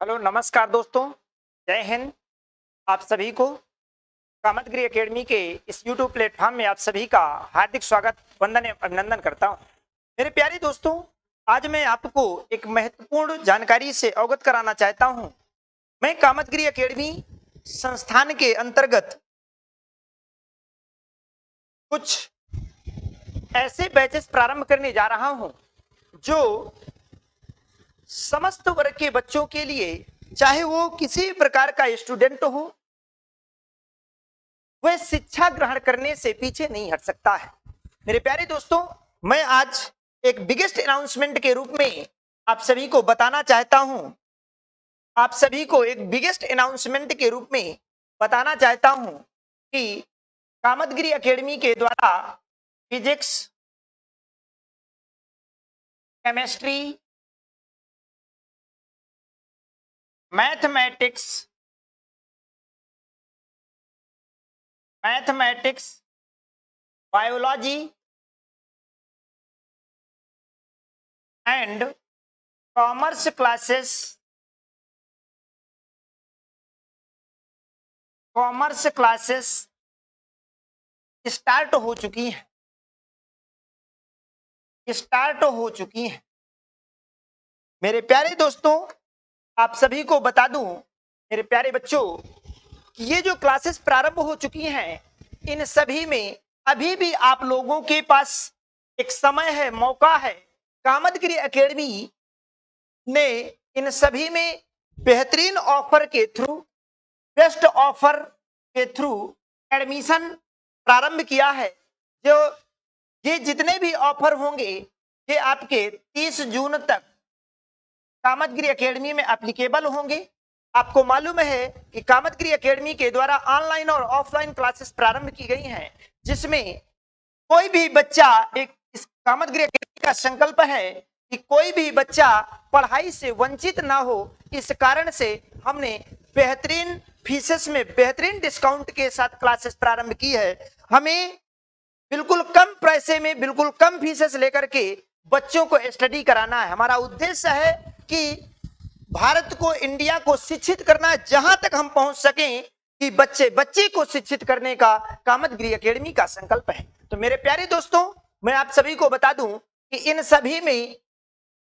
Hello नमस्कार दोस्तों, जय हिंद। आप सभी को कामतगिरी एकेडमी के इस यूट्यूब प्लेटफॉर्म में आप सभी का हार्दिक स्वागत, वंदन एवं अभिनंदन करता हूं। मेरे प्यारे दोस्तों, आज मैं आपको एक महत्वपूर्ण जानकारी से अवगत कराना चाहता हूं। मैं कामतगिरी एकेडमी संस्थान के अंतर्गत कुछ ऐसे बैचेस प्रारंभ करने जा रहा हूं जो समस्त वर्ग के बच्चों के लिए, चाहे वो किसी प्रकार का स्टूडेंट हो, वह शिक्षा ग्रहण करने से पीछे नहीं हट सकता है। मेरे प्यारे दोस्तों, मैं आज एक बिगेस्ट अनाउंसमेंट के रूप में आप सभी को बताना चाहता हूं। आप सभी को एक बिगेस्ट अनाउंसमेंट के रूप में बताना चाहता हूं कि कामतगिरी एकेडमी के द्वारा physics, chemistry, mathematics, biology and commerce classes start हो चुकी हैं। मेरे प्यारे दोस्तों, आप सभी को बता दूं, मेरे प्यारे बच्चों, कि ये जो क्लासेस प्रारंभ हो चुकी हैं, इन सभी में अभी भी आप लोगों के पास एक समय है, मौका है। कामतगिरी एकेडमी ने इन सभी में बेहतरीन ऑफर के थ्रू, बेस्ट ऑफर के थ्रू एडमिशन प्रारंभ किया है। जो ये जितने भी ऑफर होंगे, ये आपके 30 जून तक कामतगिरी एकेडमी में एप्लीकेबल होंगे। आपको मालूम है कि कामतगिरी एकेडमी के द्वारा ऑनलाइन और ऑफलाइन क्लासेस प्रारंभ की गई हैं, जिसमें कोई भी बच्चा, एक इस कामतगिरी एकेडमी का संकल्प है कि कोई भी बच्चा पढ़ाई से वंचित ना हो। इस कारण से हमने बेहतरीन फीसेस में बेहतरीन डिस्काउंट के साथ क्लासेस प्रारंभ की है। हमें बिल्कुल कम पैसे में, बिल्कुल कम फीसेस लेकर के बच्चों को स्टडी कराना है। हमारा उद्देश्य है कि भारत को, इंडिया को शिक्षित करना, जहां तक हम पहुंच सकें कि बच्चे को शिक्षित करने का कामतगिरी एकेडमी का संकल्प है। तो मेरे प्यारे दोस्तों, मैं आप सभी को बता दूं कि इन सभी में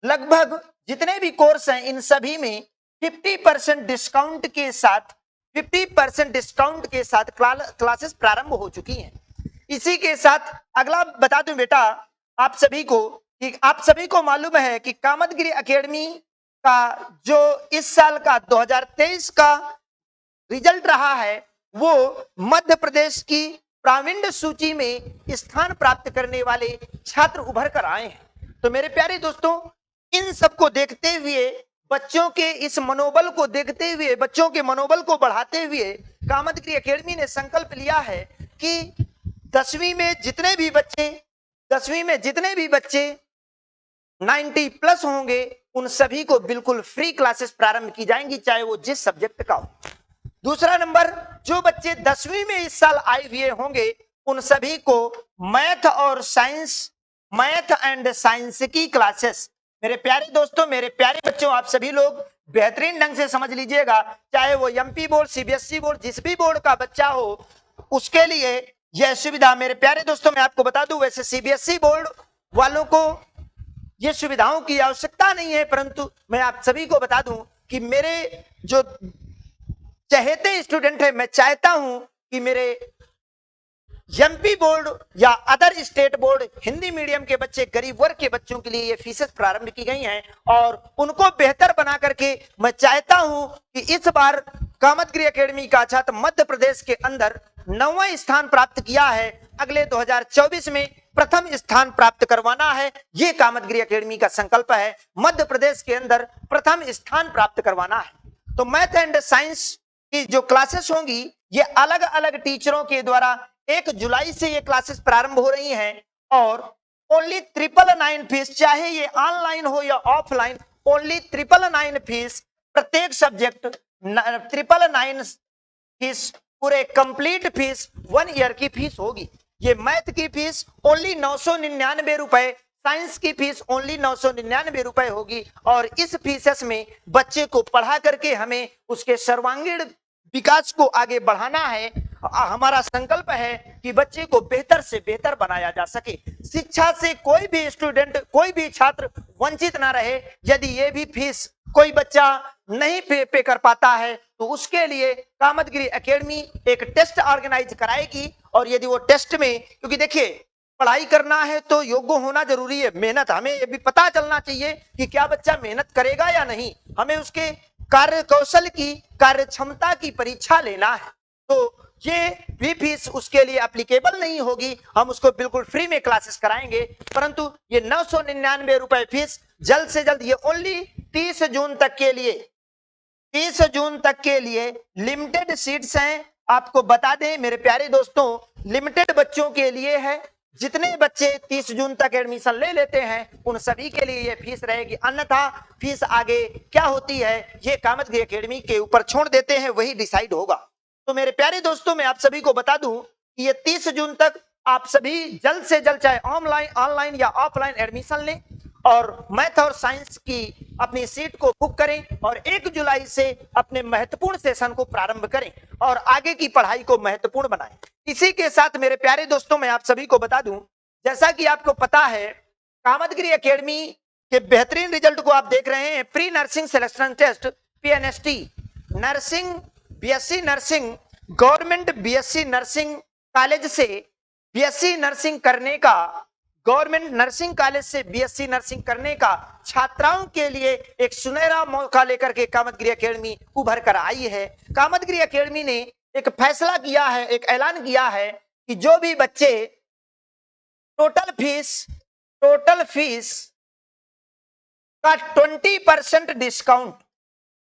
लगभग जितने भी कोर्स हैं, इन सभी में 50% डिस्काउंट के साथ क्लासेस प्रारंभ हो चुकी हैं। इसी के साथ अगला बता दूं बेटा आप सभी को कि आप सभी को मालूम है कि कामतगिरी एकेडमी का जो इस साल का 2023 का रिजल्ट रहा है, वो मध्य प्रदेश की प्रावीण्य सूची में स्थान प्राप्त करने वाले छात्र उभर कर आए हैं। तो मेरे प्यारे दोस्तों, इन सबको देखते हुए, बच्चों के इस मनोबल को देखते हुए, बच्चों के मनोबल को बढ़ाते हुए कामतगिरी एकेडमी ने संकल्प लिया है कि 10वीं में जितने भी बच्चे 90 प्लस होंगे, उन सभी को बिल्कुल फ्री क्लासेस प्रारंभ की जाएंगी, चाहे वो जिस सब्जेक्ट का हो। दूसरा नंबर, जो बच्चे 10वीं में इस साल आए हुए होंगे, उन सभी को मैथ एंड साइंस की क्लासेस। मेरे प्यारे दोस्तों, मेरे प्यारे बच्चों, आप सभी लोग बेहतरीन ढंग से समझ लीजिएगा, चाहे वो एमपी बोर्ड, सीबीएसई बोर्ड, जिस भी बोर्ड का बच्चा हो, उसके लिए यह सुविधा। मेरे प्यारे दोस्तों, मैं आपको बता दूं, वैसे सीबीएसई बोर्ड वालों को ये सुविधाओं की आवश्यकता नहीं है, परंतु मैं आप सभी को बता दूं कि मेरे जो चहेते स्टूडेंट है, मैं चाहता हूं कि मेरे एमपी बोर्ड या other state board Hindi medium के बच्चे, गरीब वर्ग के बच्चों के लिए ये फीसेस प्रारंभ की गई हैं और उनको बेहतर बना करके मैं चाहता हूं कि इस बार कामतगिरी एकेडमी का छात्र मध्य प्रदेश के अंदर 9वां स्थान प्राप्त किया है, अगले 2024 में प्रथम स्थान प्राप्त करवाना है। ये कामतगिरी एकेडमी का संकल्प है, मध्य प्रदेश के अंदर प्रथम स्थान प्राप्त करवाना है। तो मैथ एंड साइंस की जो क्लासेस होंगी, ये अलग अलग टीचरों के द्वारा 1 जुलाई से ये क्लासेस प्रारंभ हो रही हैं और ओनली 999 फीस, चाहे ये ऑनलाइन हो या ऑफलाइन, ओनली 999 फीस, प्रत्येक सब्जेक्ट 999 फीस, पूरे कंप्लीट फीस 1 ईयर की फीस होगी। ये मैथ की फीस ओनली 999 रुपए, साइंस की फीस ओनली 999 रुपए होगी और इस फीस में बच्चे को पढ़ा करके हमें उसके सर्वांगीण विकास को आगे बढ़ाना है। हमारा संकल्प है कि बच्चे को बेहतर से बेहतर बनाया जा सके। शिक्षा से कोई भी स्टूडेंट, कोई भी छात्र वंचित ना रहे। यदि ये भी फीस कोई बच्चा नहीं पे कर पाता है तो उसके लिए कामतगिरी एकेडमी एक टेस्ट ऑर्गेनाइज कराएगी और यदि वो टेस्ट में, क्योंकि देखिए पढ़ाई करना है तो योग्य होना जरूरी है, मेहनत, हमें ये भी पता चलना चाहिए कि क्या बच्चा मेहनत करेगा या नहीं। हमें उसके कार्य कौशल की, कार्य क्षमता की परीक्षा लेना है। तो ये भी फीस उसके लिए एप्लीकेबल नहीं होगी, हम उसको बिल्कुल फ्री में क्लासेस कराएंगे। परंतु ये 999 रुपए फीस जल्द से जल्द, ये ओनली 30 जून तक के लिए, 30 जून तक के लिए लिमिटेड सीट्स हैं। आपको बता दें मेरे प्यारे दोस्तों, लिमिटेड बच्चों के लिए है। जितने बच्चे 30 जून तक एडमिशन ले लेते हैं उन सभी के लिए ये फीस रहेगी, अन्यथा फीस आगे क्या होती है ये कामतगिरी एकेडमी के ऊपर छोड़ देते हैं, वही डिसाइड होगा। तो मेरे प्यारे दोस्तों, मैं आप सभी को बता दूं कि ये 30 जून तक आप सभी जल्द से जल्द चाहे ऑनलाइन या ऑफलाइन एडमिशन लें और मैथ और साइंस की अपनी सीट को बुक करें और 1 जुलाई से अपने महत्वपूर्ण सेशन को प्रारंभ करें और आगे की पढ़ाई को महत्वपूर्ण बनाएं। इसी के साथ मेरे प्यारे दोस्तों, मैं आप सभी को बता दूं, जैसा कि आपको पता है कामतगिरी एकेडमी के बेहतरीन रिजल्ट को आप देख रहे हैं। Pre nursing selection test PNST, nursing, BSc nursing, government BSc nursing college से BSc नर्सिंग करने का, गवर्नमेंट नर्सिंग कॉलेज से BSc नर्सिंग करने का छात्राओं के लिए एक सुनहरा मौका लेकर के कामतगिरी एकेडमी उभर कर आई है। कामतगिरी एकेडमी ने एक फैसला किया है, एक ऐलान किया है कि जो भी बच्चे टोटल फीस का 20% डिस्काउंट,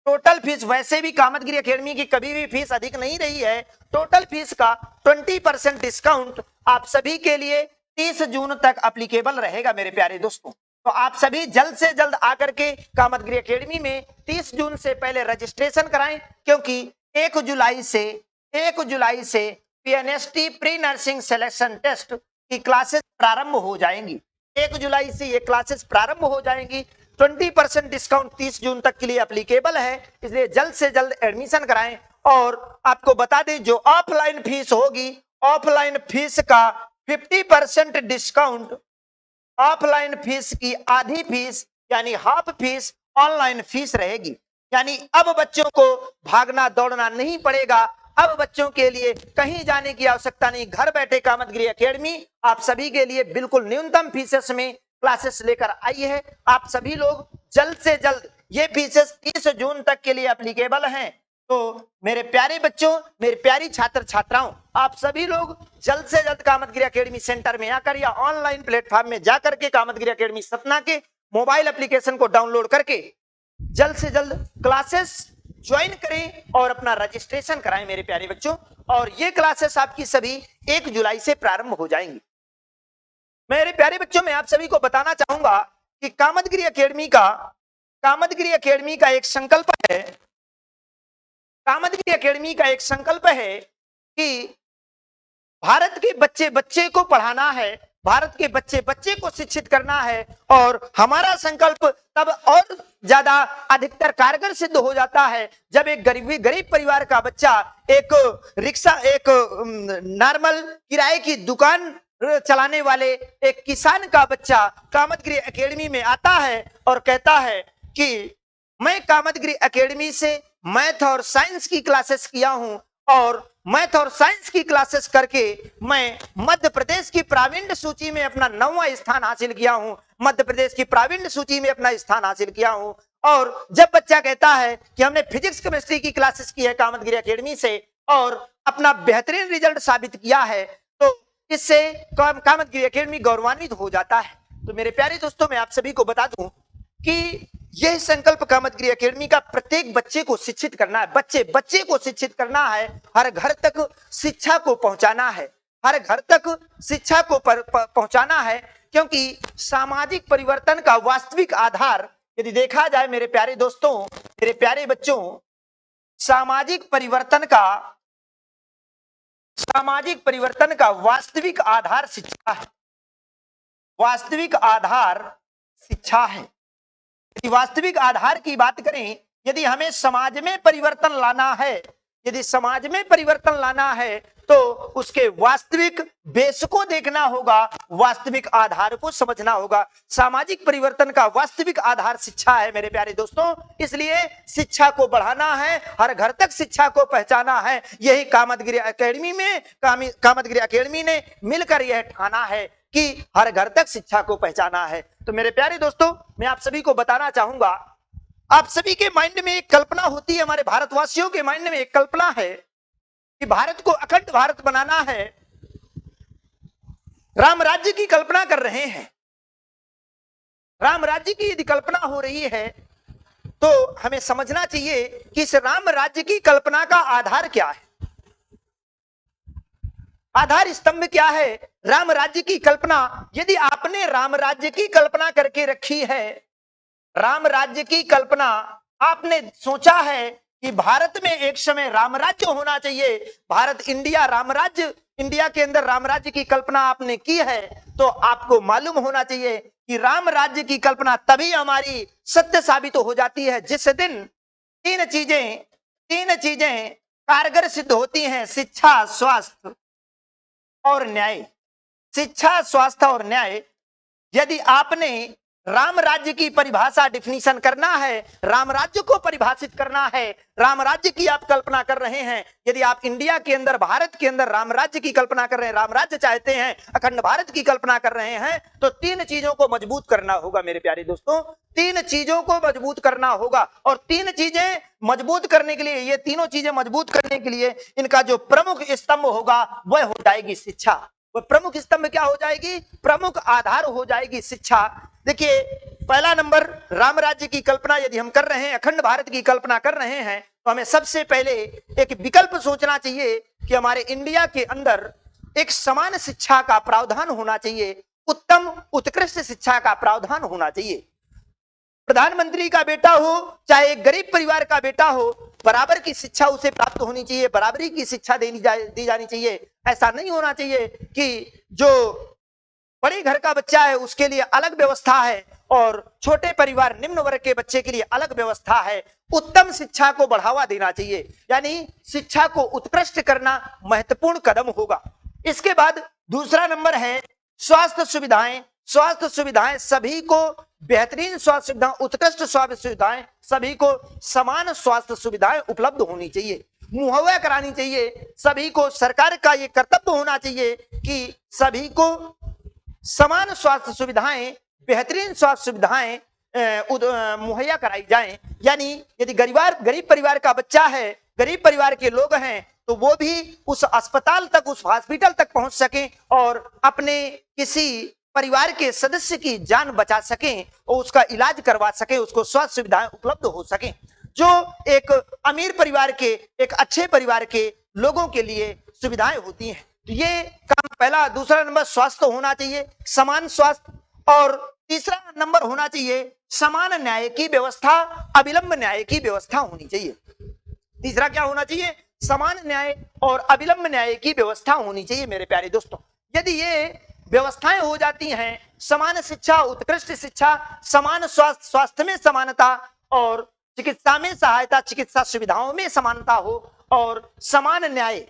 टोटल फीस, वैसे भी कामतगिरी एकेडमी की कभी भी फीस अधिक नहीं रही है, टोटल फीस का 20% डिस्काउंट आप सभी के लिए 30 जून तक एप्लीकेबल रहेगा मेरे प्यारे दोस्तों। तो आप सभी जल्द से जल्द आकर के कामतगिरी एकेडमी में 30 जून से पहले रजिस्ट्रेशन कराएं, क्योंकि 1 जुलाई से PNST pre nursing selection test की क्लासेस प्रारंभ हो जाएंगी। 1 जुलाई से ये क्लासेस प्रारंभ हो जाएंगी। 20% डिस्काउंट 30 जून तक के लिए एप्लीकेबल है, इसलिए जल्द से जल्द एडमिशन कराएं। और आपको बता दें जो ऑफलाइन फीस होगी, ऑफलाइन फीस का 50% डिस्काउंट, ऑफलाइन फीस की आधी फीस यानी हाफ फीस ऑनलाइन फीस रहेगी। यानी अब बच्चों को भागना दौड़ना नहीं पड़ेगा, अब बच्चों के लिए कहीं जाने की आवश्यकता नहीं। घर बैठे कामतगिरी एकेडमी आप सभी के लिए बिल्कुल न्यूनतम फीसेस में क्लासेस लेकर आई है। आप सभी लोग जल्द से जल्द, ये फीसेस 30 जून तक के लिए एप्लीकेबल हैं। तो मेरे प्यारे बच्चों, मेरी प्यारी छात्र छात्राओं, आप सभी लोग जल्द से जल्द कामतगिरी एकेडमी सेंटर में आकर या ऑनलाइन प्लेटफॉर्म में जाकर के कामतगिरी एकेडमी सतना के मोबाइल एप्लीकेशन को डाउनलोड करके जल्द से जल्द क्लासेस ज्वाइन करें और अपना रजिस्ट्रेशन कराएं मेरे प्यारे बच्चों। और ये क्लासेस आपकी सभी 1 जुलाई से प्रारंभ हो जाएंगी। मेरे प्यारे बच्चों, मैं आप सभी को बताना चाहूंगा कि कामतगिरी एकेडमी का एक संकल्प है, कामतगिरी एकेडमी का एक संकल्प है कि भारत के बच्चे को पढ़ाना है, भारत के बच्चे को शिक्षित करना है। और हमारा संकल्प तब और ज्यादा अधिकतर कारगर सिद्ध हो जाता है जब एक गरीब परिवार का बच्चा, एक रिक्शा, एक नॉर्मल किराए की दुकान चलाने वाले एक किसान का बच्चा कामतगिरी एकेडमी में आता है और कहता है कि मैं कामतगिरी एकेडमी से मैथ और साइंस की क्लासेस किया हूं और मैथ और साइंस की क्लासेस करके मैं मध्य प्रदेश की प्रावीण्य सूची में अपना 9वां स्थान हासिल किया हूं, मध्य प्रदेश की प्रावीण्य सूची में अपना स्थान हासिल किया हूं। और जब बच्चा कहता है कि हमने फिजिक्स केमिस्ट्री की क्लासेस की है कामतगिरी एकेडमी से और अपना बेहतरीन रिजल्ट साबित किया है, तो इससे कामतगिरी एकेडमी गौरवान्वित हो जाता है। तो मेरे प्यारे दोस्तों, मैं आप सभी को बता दूं कि यह संकल्प कामतगिरी एकेडमी का प्रत्येक बच्चे को शिक्षित करना है, बच्चे को शिक्षित करना है, हर घर तक शिक्षा को पहुंचाना है, हर घर तक शिक्षा को पहुंचाना है। क्योंकि सामाजिक परिवर्तन का वास्तविक आधार यदि देखा जाए मेरे प्यारे दोस्तों, मेरे प्यारे बच्चों, सामाजिक परिवर्तन का वास्तविक आधार शिक्षा है। वास्तविक आधार शिक्षा है। यदि वास्तविक आधार की बात करें, यदि हमें समाज में परिवर्तन लाना है, यदि समाज में परिवर्तन लाना है तो उसके वास्तविक बेस को देखना होगा, वास्तविक आधार को समझना होगा। सामाजिक परिवर्तन का वास्तविक आधार शिक्षा है मेरे प्यारे दोस्तों। इसलिए शिक्षा को बढ़ाना है, हर घर तक शिक्षा को पहुंचाना है। यही कामतगिरी एकेडमी ने मिलकर यह ठाना है कि हर घर तक शिक्षा को पहुंचाना है। तो मेरे प्यारे दोस्तों, मैं आप सभी को बताना चाहूंगा, आप सभी के माइंड में एक कल्पना होती है, हमारे भारतवासियों के माइंड में एक कल्पना है कि भारत को अखंड भारत बनाना है, राम राज्य की कल्पना कर रहे हैं। राम राज्य की यदि कल्पना हो रही है तो हमें समझना चाहिए कि इस राम राज्य की कल्पना का आधार क्या है, आधार स्तंभ क्या है। राम राज्य की कल्पना, यदि आपने राम राज्य की कल्पना करके रखी है, राम राज्य की कल्पना आपने सोचा है कि भारत में एक समय राम राज्य होना चाहिए, भारत इंडिया राम राज्य, इंडिया के अंदर राम राज्य की कल्पना आपने की है, तो आपको मालूम होना चाहिए कि राम राज्य की कल्पना तभी हमारी सत्य साबित हो जाती है जिस दिन तीन चीजें कारगर सिद्ध होती हैं, शिक्षा, स्वास्थ्य और न्याय। शिक्षा, स्वास्थ्य और न्याय। यदि आपने राम राज्य की परिभाषा, डिफिनीशन करना है, राम राज्य को परिभाषित करना है, राम राज्य की आप कल्पना कर रहे हैं, यदि आप इंडिया के अंदर, भारत के अंदर राम राज्य की कल्पना कर रहे हैं, राम राज्य चाहते हैं, अखंड भारत की कल्पना कर रहे हैं, तो तीन चीजों को मजबूत करना होगा मेरे प्यारे दोस्तों, तीन चीजों को मजबूत करना होगा। और तीन चीजें मजबूत करने के लिए, ये तीनों चीजें मजबूत करने के लिए इनका जो प्रमुख स्तंभ होगा वह हो जाएगी शिक्षा। वह प्रमुख स्तंभ क्या हो जाएगी? प्रमुख आधार हो जाएगी शिक्षा। देखिए, पहला नंबर, राम राज्य की कल्पना यदि हम कर रहे हैं, अखंड भारत की कल्पना कर रहे हैं, तो हमें सबसे पहले एक विकल्प सोचना चाहिए कि हमारे इंडिया के अंदर एक समान शिक्षा का प्रावधान होना चाहिए, उत्तम उत्कृष्ट शिक्षा का प्रावधान होना चाहिए। प्रधानमंत्री का बेटा हो चाहे एक गरीब परिवार का बेटा हो, बराबर की शिक्षा उसे प्राप्त होनी चाहिए, बराबरी की शिक्षा दी जानी चाहिए। ऐसा नहीं होना चाहिए कि जो बड़े घर का बच्चा है उसके लिए अलग व्यवस्था है और छोटे परिवार, निम्न वर्ग के बच्चे के लिए अलग व्यवस्था है। उत्तम शिक्षा को बढ़ावा देना चाहिए, यानी शिक्षा को उत्कृष्ट करना महत्वपूर्ण कदम होगा। इसके बाद दूसरा नंबर है स्वास्थ्य सुविधाएं। स्वास्थ्य सुविधाएं सभी को बेहतरीन स्वास्थ्य सुविधा, उत्कृष्ट स्वास्थ्य सुविधाएं, सभी को समान स्वास्थ्य सुविधाएं उपलब्ध होनी चाहिए, मुहैया करानी चाहिए। सभी को, सरकार का ये कर्तव्य होना चाहिए कि सभी को समान स्वास्थ्य सुविधाएं, बेहतरीन स्वास्थ्य सुविधाएं मुहैया कराई जाएं। यानी यदि गरीब परिवार का बच्चा है, गरीब परिवार के लोग हैं, तो वो भी उस अस्पताल तक, उस हॉस्पिटल तक पहुंच सकें और अपने किसी परिवार के सदस्य की जान बचा सकें और उसका इलाज करवा सकें, उसको स्वास्थ्य सुविधाएं उपलब्ध हो सकें, जो एक अमीर परिवार के, एक अच्छे परिवार के लोगों के लिए सुविधाएं होती हैं। तो ये काम पहला। दूसरा नंबर स्वास्थ्य होना चाहिए, समान स्वास्थ्य। और तीसरा नंबर होना चाहिए समान न्याय की व्यवस्था, अविलंब न्याय की व्यवस्था होनी चाहिए। तीसरा क्या होना चाहिए? समान न्याय और अविलंब न्याय की व्यवस्था होनी चाहिए मेरे प्यारे दोस्तों। यदि ये व्यवस्थाएं हो जाती हैं, समान शिक्षा, उत्कृष्ट शिक्षा, समान स्वास्थ्य, स्वास्थ्य में समानता, और चिकित्सा में सहायता, चिकित्सा सुविधाओं में समानता हो, और समान न्याय,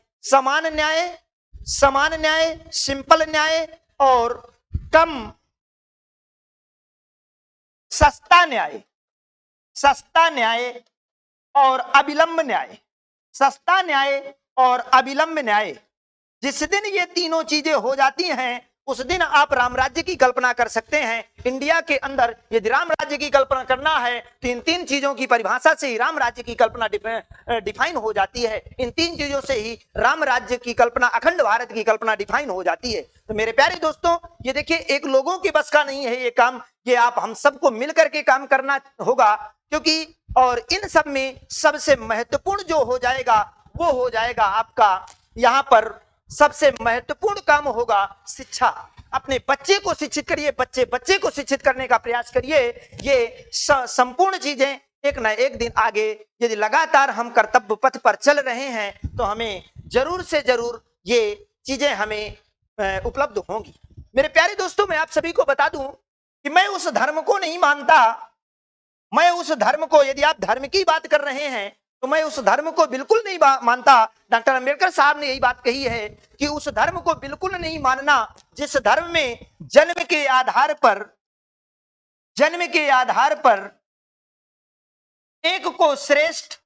सिंपल न्याय और कम सस्ता न्याय और अविलंब न्याय, सस्ता न्याय और अविलंब न्याय। जिस दिन ये तीनों चीजें हो जाती हैं, उस दिन आप राम राज्य की कल्पना कर सकते हैं। इंडिया के अंदर यदि राम राज्य की कल्पना करना है तो इन तीन चीजों की परिभाषा से ही राम राज्य की कल्पना डिफाइन हो जाती है। इन तीन चीजों से ही राम राज्य की कल्पना, अखंड भारत की कल्पना डिफाइन हो जाती है। तो मेरे प्यारे दोस्तों, ये देखिए, एक लोगों के बस का नहीं है ये काम, ये आप हम सबको मिलकर के काम करना होगा, क्योंकि और इन सब में सबसे महत्वपूर्ण जो हो जाएगा वो हो जाएगा आपका, यहाँ पर सबसे महत्वपूर्ण काम होगा शिक्षा। अपने बच्चे को शिक्षित करिए, बच्चे को शिक्षित करने का प्रयास करिए। ये संपूर्ण चीजें एक न एक दिन आगे, यदि लगातार हम कर्तव्य पथ पर चल रहे हैं तो हमें जरूर से जरूर ये चीजें हमें उपलब्ध होंगी। मेरे प्यारे दोस्तों, मैं आप सभी को बता दूं कि मैं उस धर्म को नहीं मानता। मैं उस धर्म को, यदि आप धर्म की बात कर रहे हैं तो मैं उस धर्म को बिल्कुल नहीं मानता। डॉक्टर अंबेडकर साहब ने यही बात कही है कि उस धर्म को बिल्कुल नहीं मानना जिस धर्म में जन्म के आधार पर एक को श्रेष्ठ,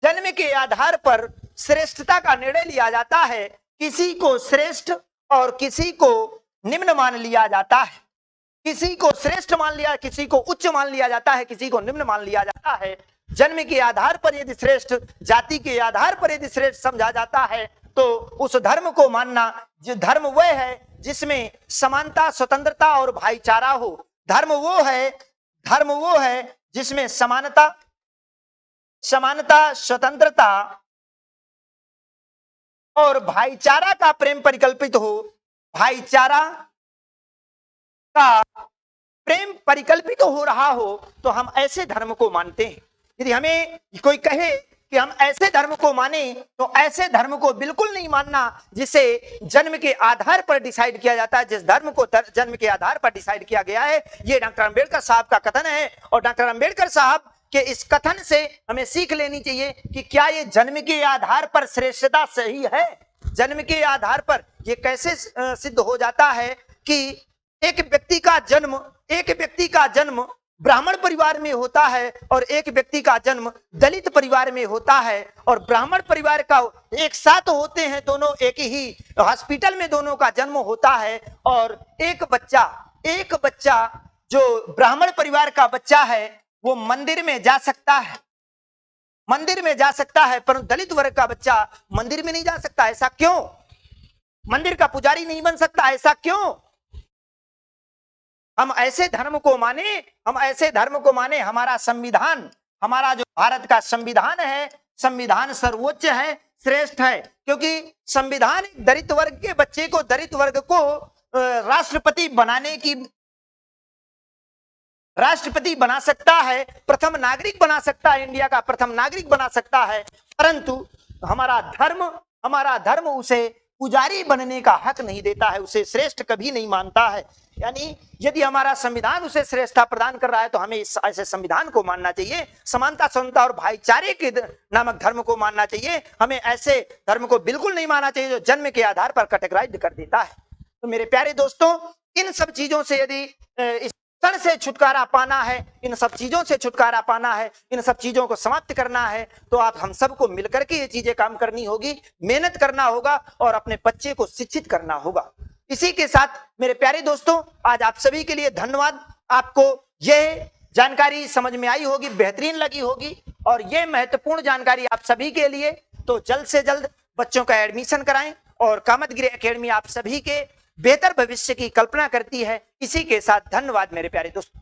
जन्म के आधार पर श्रेष्ठता का निर्णय लिया जाता है। किसी को श्रेष्ठ और किसी को निम्न मान लिया जाता है। किसी को श्रेष्ठ मान लिया, किसी को उच्च मान लिया जाता है, किसी को निम्न मान लिया जाता है। जन्म के आधार पर यदि श्रेष्ठ, जाति के आधार पर यदि श्रेष्ठ समझा जाता है तो उस धर्म को मानना, जो धर्म वह है जिसमें समानता, स्वतंत्रता और भाईचारा हो। धर्म वो है जिसमें समानता, स्वतंत्रता और भाईचारा का प्रेम परिकल्पित हो। भाईचारा का प्रेम परिकल्पित हो रहा हो तो हम ऐसे धर्म को मानते हैं। यदि हमें कोई कहे कि हम ऐसे धर्म को माने तो ऐसे धर्म को बिल्कुल नहीं मानना जिसे जन्म के आधार पर डिसाइड किया जाता है। जिस धर्म को जन्म के आधार पर डिसाइड किया गया है, ये डॉक्टर अंबेडकर साहब का कथन है। और डॉक्टर अंबेडकर साहब के इस कथन से हमें सीख लेनी चाहिए कि क्या ये जन्म के आधार पर श्रेष्ठता सही है। जन्म के आधार पर ये कैसे सिद्ध हो जाता है कि एक व्यक्ति का जन्म ब्राह्मण परिवार में होता है और एक व्यक्ति का जन्म दलित परिवार में होता है, और ब्राह्मण परिवार का एक साथ होते हैं, दोनों एक ही हॉस्पिटल में दोनों का जन्म होता है। और एक बच्चा जो ब्राह्मण परिवार का बच्चा है वो मंदिर में जा सकता है, परंतु दलित वर्ग का बच्चा मंदिर में नहीं जा सकता। ऐसा क्यों? मंदिर का पुजारी नहीं बन सकता, ऐसा क्यों? हम ऐसे धर्म को माने। हमारा संविधान, हमारा जो भारत का संविधान है, संविधान सर्वोच्च है, श्रेष्ठ है, क्योंकि संविधान दलित वर्ग के बच्चे को, दलित वर्ग को राष्ट्रपति बना सकता है, प्रथम नागरिक बना सकता है, इंडिया का प्रथम नागरिक बना सकता है। परंतु हमारा धर्म उसे पुजारी बनने का हक नहीं देता है, उसे श्रेष्ठ कभी नहीं मानता है। यानी यदि हमारा संविधान उसे श्रेष्ठता प्रदान कर रहा है तो हमें इस ऐसे संविधान को मानना चाहिए। समानता, स्वतंत्रता और भाईचारे के नामक धर्म को मानना चाहिए। हमें ऐसे धर्म को बिल्कुल नहीं मानना चाहिए जो जन्म के आधार पर कैटेगराइज कर देता है। तो मेरे प्यारे दोस्तों, इन सब चीजों से यदि इस क्षण से छुटकारा पाना है, इन सब चीजों से छुटकारा पाना है, इन सब चीजों को समाप्त करना है, तो आप हम सबको मिलकर के ये चीजें काम करनी होगी, मेहनत करना होगा और अपने बच्चे को शिक्षित करना होगा। इसी के साथ मेरे प्यारे दोस्तों, आज आप सभी के लिए धन्यवाद। आपको यह जानकारी समझ में आई होगी, बेहतरीन लगी होगी, और यह महत्वपूर्ण जानकारी आप सभी के लिए। तो जल्द से जल्द बच्चों का एडमिशन कराएं, और कामतगिरी एकेडमी आप सभी के बेहतर भविष्य की कल्पना करती है। इसी के साथ धन्यवाद मेरे प्यारे दोस्तों।